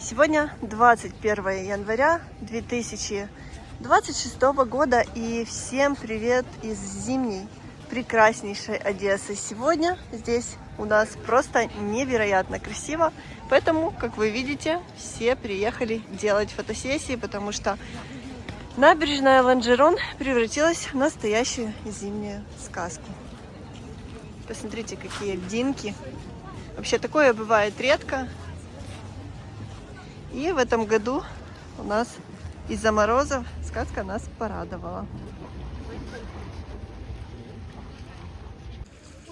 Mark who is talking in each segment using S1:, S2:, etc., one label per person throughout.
S1: Сегодня 21 января 2026 года, и всем привет из зимней прекраснейшей Одессы. Сегодня здесь у нас просто невероятно красиво, поэтому, как вы видите, все приехали делать фотосессии, потому что набережная Лонжерон превратилась в настоящую зимнюю сказку. Посмотрите, какие льдинки. Вообще такое бывает редко. И в этом году у нас из-за морозов сказка нас порадовала.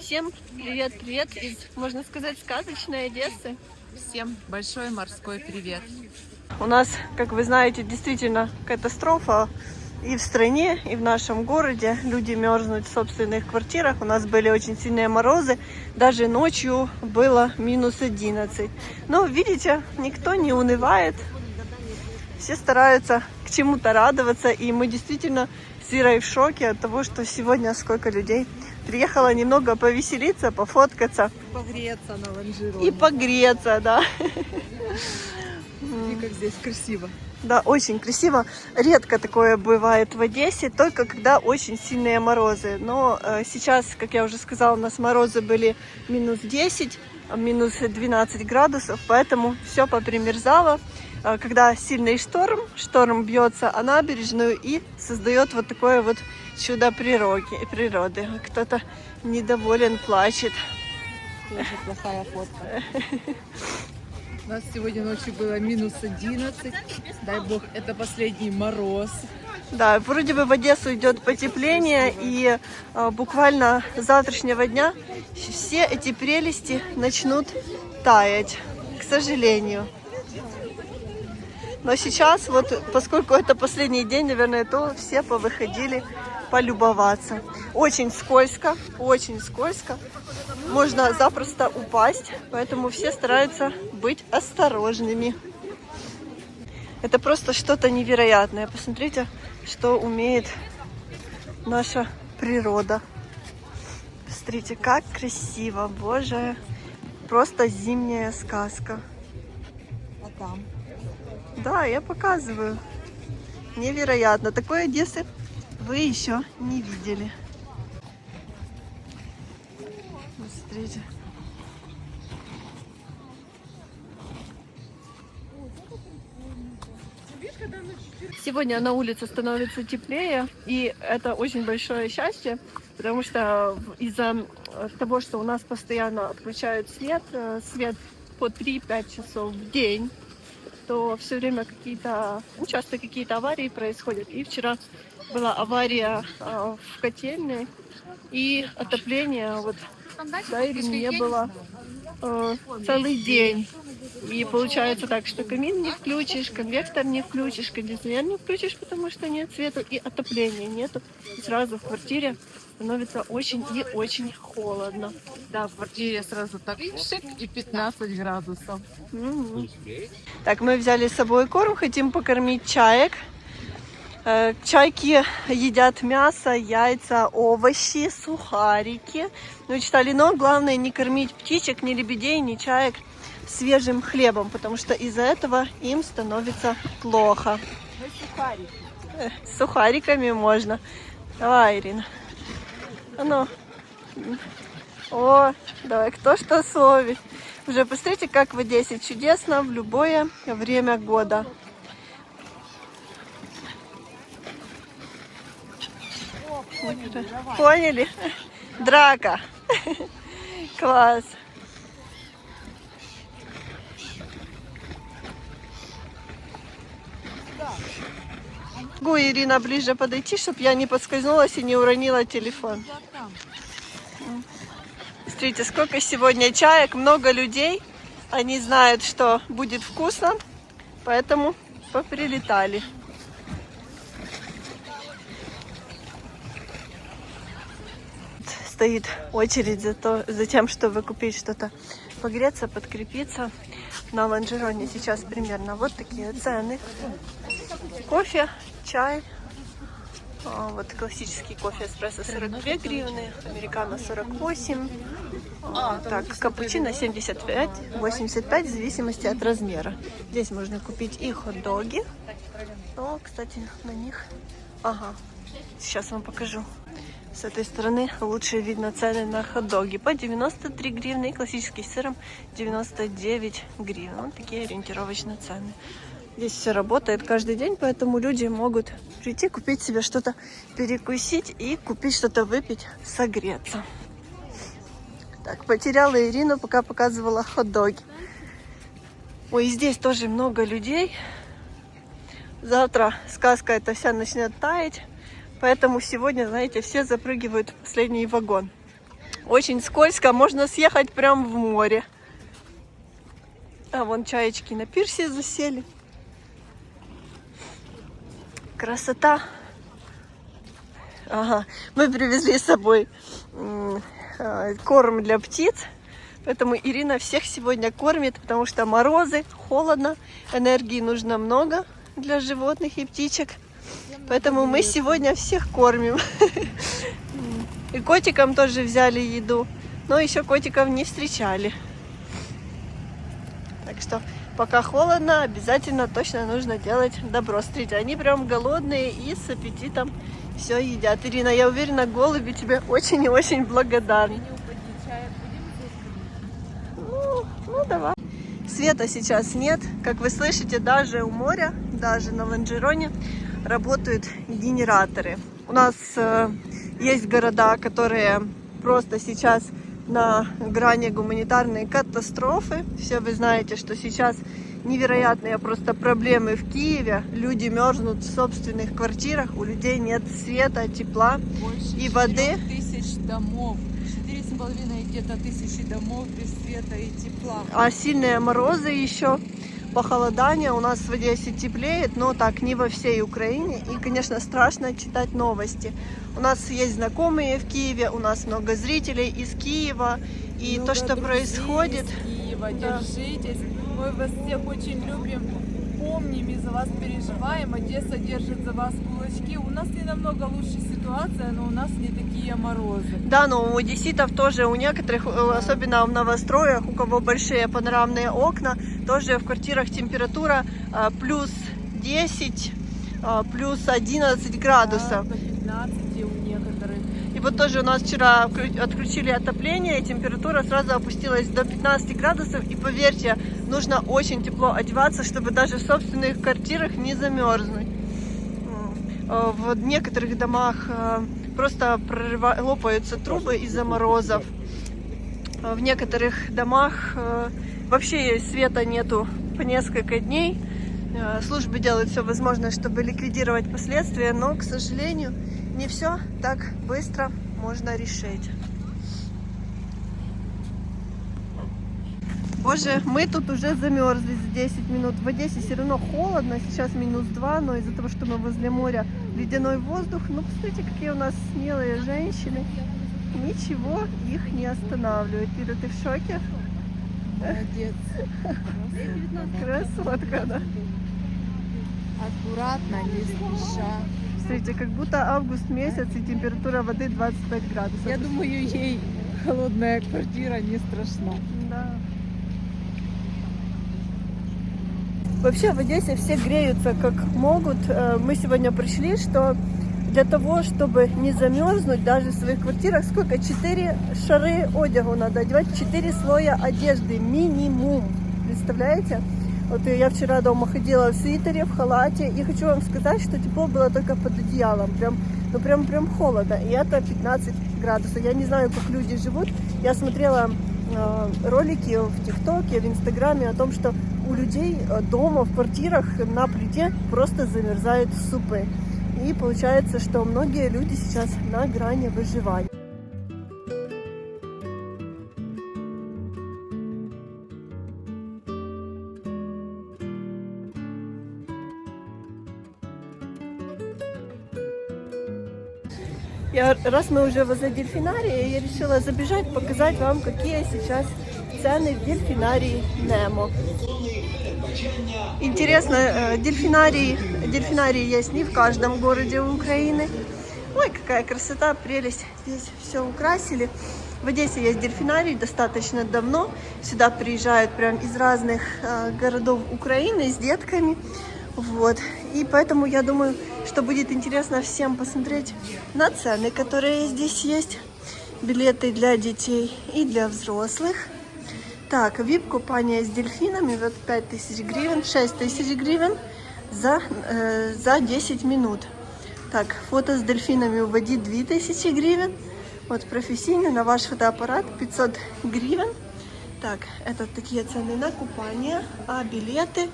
S1: Всем привет-привет из, можно сказать, сказочной Одессы.
S2: Всем большой морской привет.
S1: У нас, как вы знаете, действительно катастрофа и в стране, и в нашем городе. Люди мерзнут в собственных квартирах. У нас были очень сильные морозы. Даже ночью было минус 11. Но, видите, никто не унывает. Все стараются к чему-то радоваться. И мы действительно с Ирой в шоке от того, что сегодня сколько людей приехало немного повеселиться, пофоткаться.
S2: Погреться на Лонжероне.
S1: И погреться, да.
S2: И как здесь красиво.
S1: Да, очень красиво. Редко такое бывает в Одессе, только когда очень сильные морозы. Но сейчас, как я уже сказала, у нас морозы были минус 10, минус 12 градусов, поэтому все попримерзало. Когда сильный шторм бьется о набережную и создает вот такое вот чудо природы. Кто-то недоволен, плачет.
S2: Тоже плохая фотка. У нас сегодня ночью было минус 11. Дай бог, это последний мороз.
S1: Да, вроде бы в Одессу идет потепление, и буквально с завтрашнего дня все эти прелести начнут таять, к сожалению. Но сейчас, вот, поскольку это последний день, наверное, то все повыходили полюбоваться. Очень скользко, очень скользко. Можно запросто упасть, поэтому все стараются быть осторожными. Это просто что-то невероятное. Посмотрите, что умеет наша природа. Посмотрите, как красиво, боже. Просто зимняя сказка.
S2: А там?
S1: Да, я показываю. Невероятно. Такой Одессы вы еще не видели. Смотрите. Сегодня на улице становится теплее, и это очень большое счастье, потому что из-за того, что у нас постоянно отключают свет по 3-5 часов в день, то все время часто какие-то аварии происходят. И вчера была авария в котельной, и отопление не было целый день. И получается так, что камин не включишь, конвектор не включишь, кондиционер не включишь, потому что нет света, и отопления нету. И сразу в квартире становится очень и очень холодно.
S2: Да, в квартире сразу так шик и 15 градусов.
S1: Так, мы взяли с собой корм, хотим покормить чаек. Чайки едят мясо, яйца, овощи, сухарики. Ну, читали, но главное не кормить птичек, ни лебедей, ни чаек свежим хлебом, потому что из-за этого им становится плохо. С сухариками можно. Давай, Ирина. А ну. О, давай, кто что словит. Уже посмотрите, как в Одессе чудесно в любое время года. Поняли? Драка. Класс. Могу, Ирина, ближе подойти, чтобы я не подскользнулась и не уронила телефон. Смотрите, сколько сегодня чаек, много людей. Они знают, что будет вкусно, поэтому поприлетали. Стоит очередь за тем, чтобы купить что-то, погреться, подкрепиться. На Лонжероне сейчас примерно вот такие цены. Кофе, чай. Вот классический кофе эспрессо 42 гривны, американо 48. Так, капучино 75, 85 в зависимости от размера. Здесь можно купить и хот-доги. О, кстати, на них... Ага, сейчас вам покажу. С этой стороны лучше видно цены на хот-доги. По 93 гривны и классический с сыром 99 гривен. Вот такие ориентировочные цены. Здесь все работает каждый день, поэтому люди могут прийти, купить себе что-то, перекусить и купить что-то выпить, согреться. Так, потеряла Ирину, пока показывала хот-доги. Ой, и здесь тоже много людей. Завтра сказка эта вся начнет таять. Поэтому сегодня, знаете, все запрыгивают в последний вагон. Очень скользко, можно съехать прямо в море. А вон чаечки на пирсе засели. Красота. Ага, мы привезли с собой корм для птиц. Поэтому Ирина всех сегодня кормит, потому что морозы, холодно, энергии нужно много для животных и птичек. Поэтому мы сегодня всех кормим. И котикам тоже взяли еду. Но еще котиков не встречали. Так что пока холодно, обязательно точно нужно делать добро. Смотрите, они прям голодные и с аппетитом все едят. Ирина, я уверена, голуби тебе очень и очень благодарны. Ну давай. Света сейчас нет. Как вы слышите, даже у моря, даже на Ланжероне работают генераторы. У нас есть города, которые просто сейчас на грани гуманитарной катастрофы. Все вы знаете, что сейчас невероятные просто проблемы в Киеве. Люди мерзнут в собственных квартирах, у людей нет света, тепла
S2: Больше
S1: и воды.
S2: 4000 домов. 4,5 где-то тысячи домов без света и тепла.
S1: А сильные морозы еще, похолодание. У нас в Одессе теплеет, но так не во всей Украине. И, конечно, страшно читать новости. У нас есть знакомые в Киеве, у нас много зрителей из Киева. И
S2: Много
S1: то, что
S2: друзей
S1: происходит...
S2: из Киева,
S1: Да.
S2: держитесь. Мы вас всех очень любим, помним и за вас переживаем. Одесса держит за вас кулачки. У нас не намного лучше ситуация, но у нас не такие морозы.
S1: Да, но у одесситов тоже, у некоторых, особенно в новостроях, у кого большие панорамные окна, тоже в квартирах температура плюс 10, плюс 11 градусов.
S2: Да, до 15 у некоторых.
S1: И вот тоже у нас вчера отключили отопление, и температура сразу опустилась до 15 градусов. И поверьте, нужно очень тепло одеваться, чтобы даже в собственных квартирах не замерзнуть. В некоторых домах просто лопаются трубы из-за морозов. В некоторых домах вообще света нету по несколько дней. Службы делают все возможное, чтобы ликвидировать последствия, но, к сожалению, не все так быстро можно решить. Боже, мы тут уже замерзли за 10 минут. В Одессе все равно холодно, сейчас -2, но из-за того, что мы возле моря, ледяной воздух. Ну, посмотрите, какие у нас смелые женщины. Ничего их не останавливает. Ира, ты в шоке?
S2: Молодец.
S1: Красотка, да?
S2: Аккуратно, не спеша.
S1: Смотрите, как будто август месяц и температура воды 25 градусов.
S2: Я думаю, ей холодная квартира не страшна.
S1: Да. Вообще в Одессе все греются как могут. Мы сегодня пришли, что для того, чтобы не замерзнуть даже в своих квартирах, сколько? 4 шары одягу надо одевать, 4 слоя одежды минимум. Представляете? Вот я вчера дома ходила в свитере, в халате, и хочу вам сказать, что тепло было только под одеялом. Прям холодно. И это 15 градусов. Я не знаю, как люди живут. Я смотрела ролики в ТикТоке, в Инстаграме о том, что у людей дома, в квартирах на плите просто замерзают супы. И получается, что многие люди сейчас на грани выживания. Раз мы уже возле дельфинария, я решила забежать, показать вам, какие сейчас цены в дельфинарии Немо. Интересно, дельфинарии есть не в каждом городе Украины. Ой, какая красота, прелесть. Здесь все украсили. В Одессе есть дельфинарий достаточно давно. Сюда приезжают прям из разных городов Украины с детками. Вот. И поэтому я думаю, что будет интересно всем посмотреть на цены, которые здесь есть. Билеты для детей и для взрослых. Так, VIP-купание с дельфинами, вот 5000 гривен, 6000 гривен за 10 минут. Так, фото с дельфинами у воды 2000 гривен. Вот профессийный на ваш фотоаппарат 500 гривен. Так, это такие цены на купание, а билеты...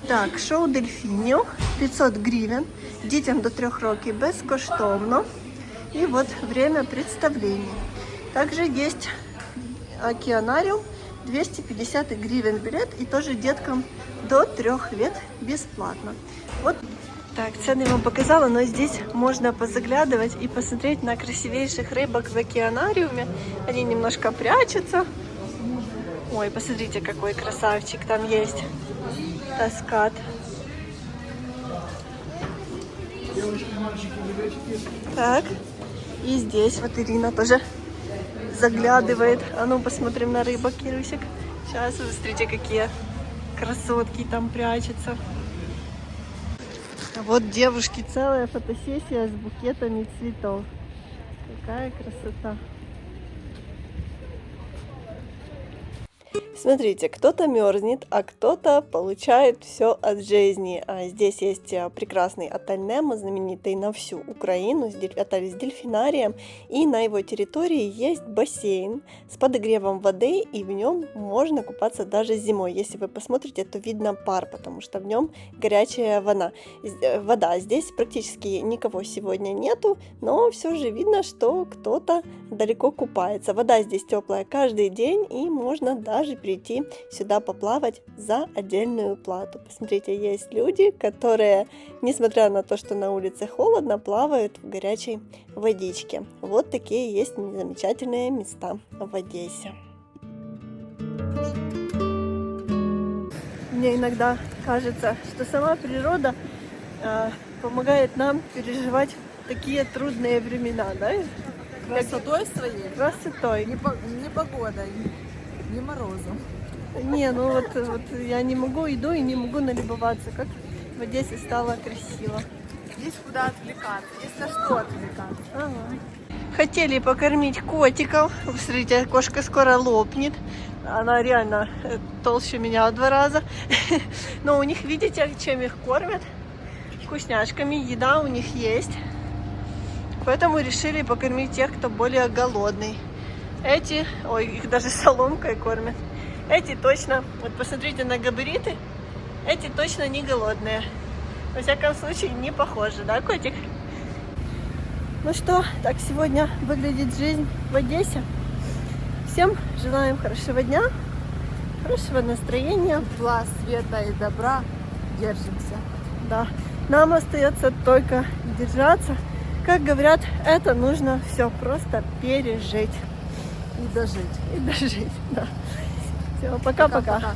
S1: Так, шоу дельфінів 500 гривен, детям до 3 років безкоштовно. И вот время представлений. Также есть океанариум, 250 гривен билет, и тоже деткам до 3 лет бесплатно. Вот так, цены я вам показала, но здесь можно позаглядывать и посмотреть на красивейших рыбок в океанариуме. Они немножко прячутся. Ой, посмотрите, какой красавчик там есть. Таскат. Так, и здесь вот Ирина тоже заглядывает. А ну, посмотрим на рыбок, Кирюсик. Сейчас, смотрите, какие красотки там прячутся. А вот девушки, целая фотосессия с букетами цветов. Какая красота. Смотрите, кто-то мерзнет, а кто-то получает все от жизни. Здесь есть прекрасный отель Немо, знаменитый на всю Украину, отель с дельфинарием. И на его территории есть бассейн с подогревом воды, и в нем можно купаться даже зимой. Если вы посмотрите, то видно пар, потому что в нем горячая вода. Здесь практически никого сегодня нету, но все же видно, что кто-то далеко купается. Вода здесь теплая каждый день, и можно даже прийти сюда поплавать за отдельную плату. Посмотрите, есть люди, которые, несмотря на то, что на улице холодно, плавают в горячей водичке. Вот такие есть замечательные места в Одессе. Мне иногда кажется, что сама природа помогает нам переживать такие трудные времена, да?
S2: Красотой своей?
S1: Красотой.
S2: Не погодой, не морозом.
S1: Не, ну вот я не могу, иду и не могу налюбоваться, как в Одессе стало красиво.
S2: Есть куда отвлекаться, есть на что отвлекаться.
S1: Ага. Хотели покормить котиков. Смотрите, кошка скоро лопнет. Она реально толще меня в 2 раза. Но у них, видите, чем их кормят? Вкусняшками, еда у них есть. Поэтому решили покормить тех, кто более голодный. Эти, ой, их даже соломкой кормят. Эти точно, вот посмотрите на габариты, эти точно не голодные. Во всяком случае, не похожи, да, котик? Ну что, так сегодня выглядит жизнь в Одессе. Всем желаем хорошего дня, хорошего настроения.
S2: Тепла, света и добра. Держимся.
S1: Да, нам остается только держаться. Как говорят, это нужно все просто пережить.
S2: И дожить.
S1: И дожить, да. Все, пока-пока.